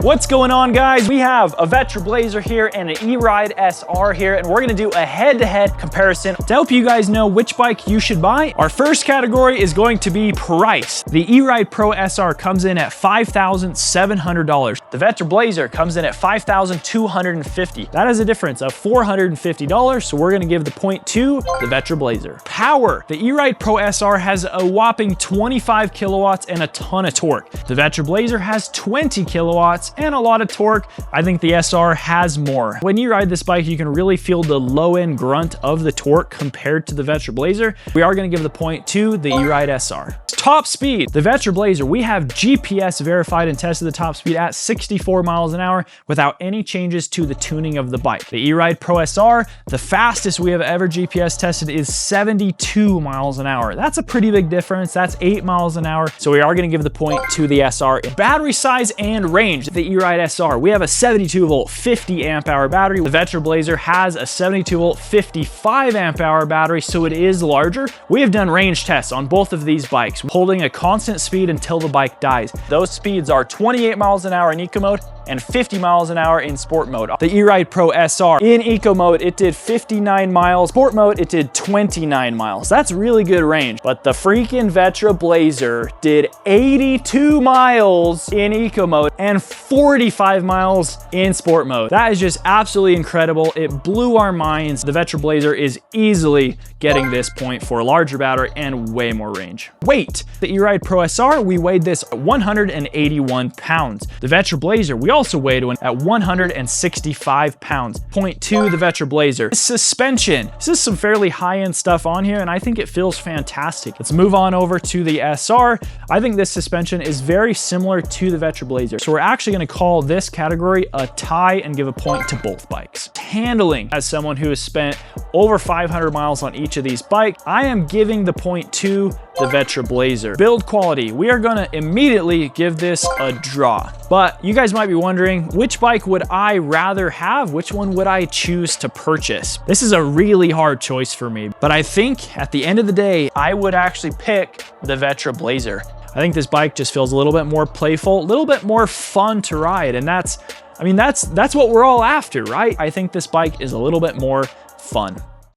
What's going on, guys? We have a Vetra Blazer here and an E-Ride SR here, and we're gonna do a head-to-head comparison to help you guys know which bike you should buy. Our first category is going to be price. The E-Ride Pro SR comes in at $5,700. The Vetra Blazer comes in at $5,250. That is a difference of $450, so we're gonna give the point to the Vetra Blazer. Power. The E-Ride Pro SR has a whopping 25 kilowatts and a ton of torque. The Vetra Blazer has 20 kilowatts and a lot of torque. I think the SR has more. When you ride this bike, you can really feel the low end grunt of the torque compared to the Vetra Blazer. We are gonna give the point to the E-Ride SR. Top speed. The Vetra Blazer, we have GPS verified and tested the top speed at 64 miles an hour without any changes to the tuning of the bike. The E-Ride Pro SR, the fastest we have ever GPS tested is 72 miles an hour. That's a pretty big difference. That's 8 miles an hour. So we are gonna give the point to the SR. Battery size and range. The E-Ride SR, we have a 72 volt, 50 amp hour battery. The Vetra Blazer has a 72 volt, 55 amp hour battery, so it is larger. We have done range tests on both of these bikes, holding a constant speed until the bike dies. Those speeds are 28 miles an hour in eco mode and 50 miles an hour in sport mode. The E-Ride Pro SR, in eco mode, it did 59 miles. Sport mode, it did 29 miles. That's really good range. But the freaking Vetra Blazer did 82 miles in eco mode and 45 miles in sport mode. That is just absolutely incredible. It blew our minds. The Vetra Blazer is easily getting this point for a larger battery and way more range. Weight. The E-Ride Pro SR, we weighed this at 181 pounds. The Vetra Blazer, we also weighed one at 165 pounds. Point to the Vetra Blazer. Suspension. This is some fairly high-end stuff on here, and I think it feels fantastic. Let's move on over to the SR. I think this suspension is very similar to the Vetra Blazer. So we're actually gonna call this category a tie and give a point to both bikes. Handling. As someone who has spent over 500 miles on each of these bikes, I am giving the point to the Vetra Blazer. Build quality. We are gonna immediately give this a draw. But you guys might be wondering, which bike would I rather have? Which one would I choose to purchase? This is a really hard choice for me, but I think at the end of the day, I would actually pick the Vetra Blazer. I think this bike just feels a little bit more playful, a little bit more fun to ride, and that's what we're all after, right? I think this bike is a little bit more fun.